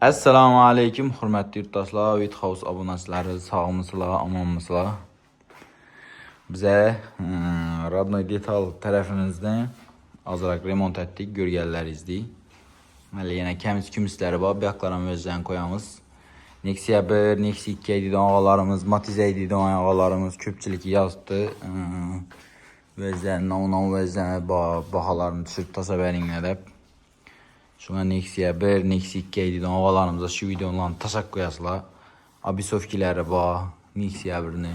Assalomu alaykum, hurmatli yurtdoshlar, Vithouse obunachilari, sog'misizlar, omonmisizlar? Bize Radnoy Detal tarafimizdan azroq remont etdik, görganlaringizdek. Mana yana kamiz-kumislari bor, bu yoqlarni o'zdan qo'yamiz. Nexia 1, Nexia 2 deydigan og'alarimiz, Matiz deydigan og'alarimiz ko'pchilik yozibdi. O'zdan o'zdan baholarni tushirib tashlab beringlar deb. Şuna Nexia 1, Nexia 2 deydigan og'alarimiz shu videolarni tashlab qo'yasizlar. Abisovkilari bor, Nexia 1ni.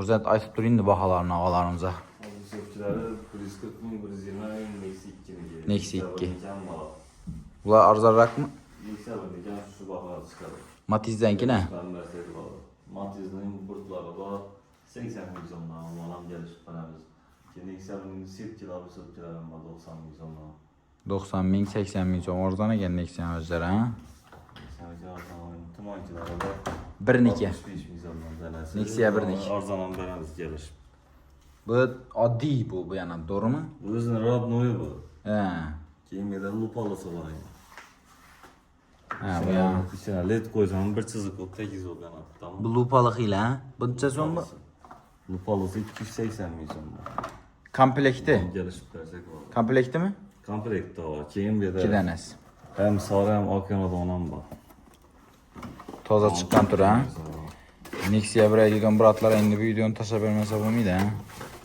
O'zat aytib turing baholarni og'alarimizga. Abisovkilari 140 ming, 120 ming, Nexia 2 Nexia 2. Bular arzonroqmi? Nexia 1 shu baholar chiqadi. Matiz'dankina? Matiz'ning burtlari bor, 80 ming so'mdan olam kelishib qolamiz. Nexia 1ning sepkili abisovkilari bor, 90 ming so'mdan. 90 ming, 80 ming so'm arzon ekan Nexia o'zlari, ha? Tumankilari bor. 1'niki. 65 ming so'mdan. Nexia 1'niki. Arzon beramiz kelishib. Bu oddiy bu yana, to'g'rimi? Bu o'zining Radnoy bu. Ha. Keyin meda lupalısı var. Ha, bu yana. İçine led koysam bir çizik o 8 olgan tamam. Bu lupalık ile, ha? Buncha so'm bu? Lupalısı 280 ming so'm. Komplekti. Gelişip versek var. Komplekti mi? Komplekt var. Keyin bir 2 de danasi. hem sarı hem ak yanada onam var. Toza chiqqan tur, ha? Nexia 1 deydigan bratlar endi bu videoni tashlab bermasa bo'lmaydi, ha?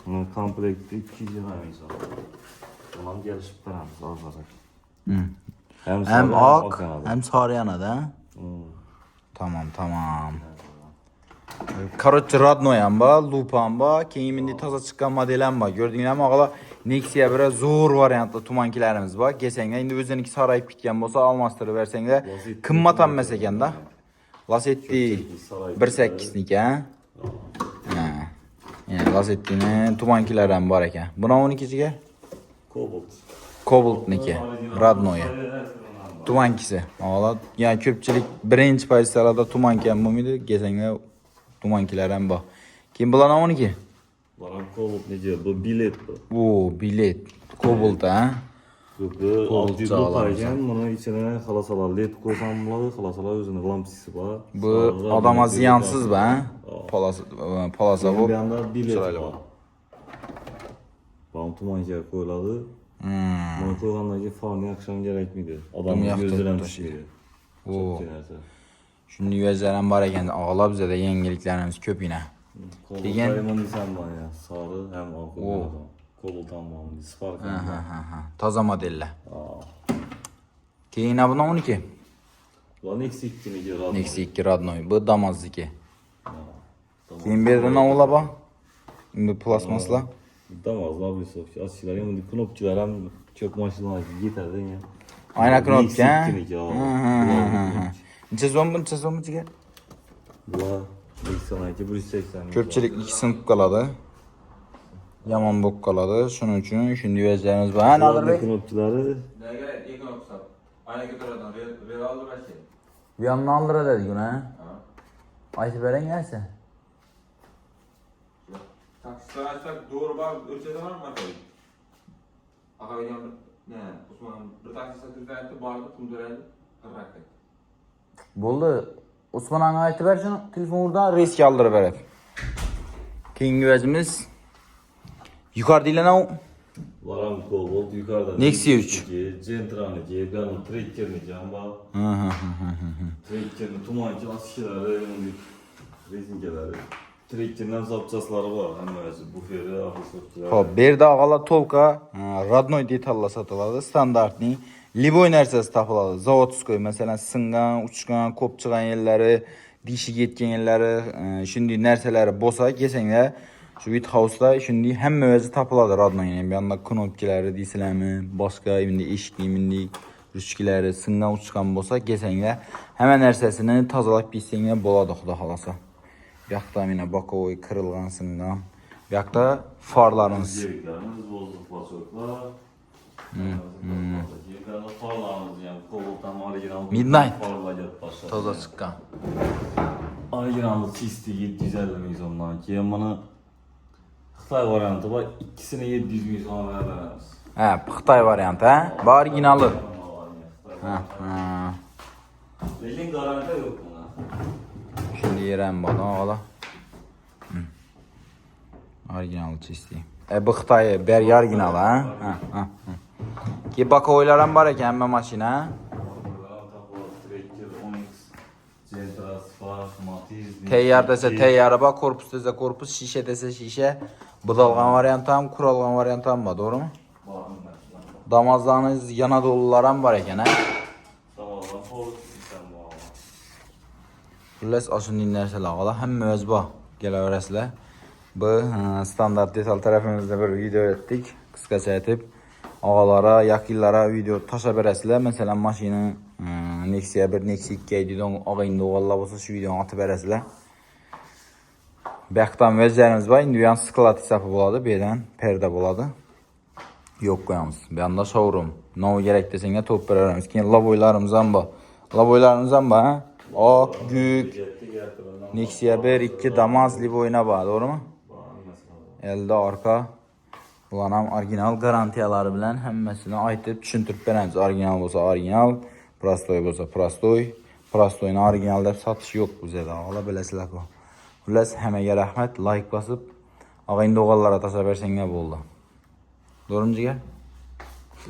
Bunun komplekti 220 ming so'm. Onam gelişip veramiz azar. Hem ak, hem sarı yanada, ha? Hmm. Tamam. Короче, Radnoy ham bor, Lupa ham bor, keyin endi toza chiqqan model ham bor. Ko'rdinglarmi, og'alar? Nexia 1 zo'r variantli tumankilarimiz bor. Kelsanglar, endi o'ziniki sarayib ketgan bo'lsa, almashtirib bersanglar, qimmat emas ekanda. Lasetti 1.8 niki, ha? Ha. Yani Lasetti'ni tumankilari ham bor ekan. Buni 12siga? Cobaltniki, Radnoy. Tumankisi. Og'alar, yani ko'pchilik birinchi pozitsiyalarda tumanki ham bo'lmaydi, kelsanglar tumankilar ham bor. Keyin bular 12. Baran Cobalt ne diyor? Bu bilet bu. Oo, bilet. Cobalt, ha? Bu 600 lupayken bunu içine halasalar led koysam buladı, halasalar özünün lampisi var. Bu adama ziyansız be, ha? Palasa bu. Bir anda bilet var. Bana tumancıya koyuladı. Bunu koyulanlar ki farını akşam gerekmiydi. Adamın gözüne düşüyor. Oo. Şimdi yüzlerim var ekan, ağla bize de yeniliklerimiz köp yine. Kayman insan var ya, sarı hem akıllı adam. Cobalt'tan var, Spark. Taza modelle. Keyin buna 12. Lan eksik ne diyor Radnoy? Nexia 2 Radnoy. Bu damaz 2. Keyin bir ne ola bak? Şimdi plasmasla. Damazlar bir soğuk. Aşçılar yanında knopçular hem çok maşınlar yeter değil ya. Ayna knopçu, ha? Neçe so'm chiga? Bular 82, 180. Ko'pchilik 2 sinib qoladi. Yomon bo'lib qoladi. Shuning uchun shunday o'zlarimiz bor. Ha, Nodirbek? Knopçuları Nega ekonomist? Ayna ko'taradigan real Rossiya. Bu yoqni oldiradi buni, ha? Aytib bering aytsa. Taksitdan aytsak doğru bor o'lchadaman matoy. Aqavigan ne? Usmon bir taksisi turtayapti, bordi, pul to'laydi, qirraqda. Bo'ldi. Usmon anga aytib ber shuni, telefondan reysga oldirib beradi. Keyingi o'zimiz yuqoridagilarni Varan Cobalt yukarıda. Nexia 3. Centra'nı diye, ben Trekker'ni camba. Trekker'ni tumancı aşçıları, rezingeleri. Trekker'den zapçasları var. Hem özü buferi, ahısofçuları. Hop, bu yerda og'alar to'lqa Radnoy detallar sotiladi, standartning. Liboy narsasi topiladi. Zavodskoy, masalan, singan, uchgan, ko'p chiqqan yerlari, dishiga yetgan yerlari, shunday narsalari bo'lsa, kelsanglar, shu Withouse'da shunday hamma o'zi topiladi Radnoyning. Bu yoqda knopkalari deysizlarmi, boshqa endi eshikning, ruchkalari singan, uchgan bo'lsa, kelsanglar, hamma narsasini tozalab ketsanglar bo'ladi, xudo xolasa. Bu yoqda mana bokovoy qirilgan singan. Bu yoqda farlarimiz. Yeviklerimiz bozuk basoklar. Yeviklerimiz farlarımız yani Cobalt'tan orijinal. Midnight. Farlar gelip başladı. Toza chiqqan. Orijinallı Tisti 750 ming so'mdan. Keyin buni Xitoy varianti bor, ikkisini 700 ming so'mga beramiz. Ha, Xitoy varianti, ha? Bu originali. Ha. Lekin garanti yok buna. Şimdi yerem bana ağla. Orijinal çizdi. Bu Xitay Berg orijinal ha? Ha. Ki bak oylaram var ekan həmmə maşina. Tracker, Onyx, Gentra, Spark, Matiz. Teyyar dese teyyarı bak, korpus dese korpus, şişe dese şişe. Budalğan variantam, kuralğan variantam var, doğru mu? Bağım ben. Damazlarınız yana dolularım var ekan ha? Tamam, Ford sistem bu ama. Xullas aşın dinlərsələr ağala, həmmə öz bax, gələ öyrəsələr. Bu standart detal tərəfimizdə bir video etdik, qısqaca etib. Ağalara, yakillara video taşa verəsələr. Məsələn, maşının Nexia 1, Nexia 2 idi, ağayında oğallar olsa şu videonu atıb verəsələr. Bəxtan vəzlərimiz var, indi yan sklat hesabı buladı, birdən pərdə buladı. Yok qoyamız, bir anda showroom. Ne o gerek desəngə top verərəmiz ki, lavoylarımızdan var. Lavoylarımızdan var, ha? Ak, gük, Nexia 1, 2, Damaz, Livoyna var, doğru mu? Elde arka. Bulanam orijinal garantiyaları bilən həmməsini aytıb düşündürüb verəmiz. Orijinal olsa orijinal, prostoy olsa prostoy. Prostoyun orijinalda satış yox bu zədə. Ala beləsilər bu. Xullas həməyə rəhmət, like basıb ağayın doğallara tasa versən nə oldu? Doğru mu cigər?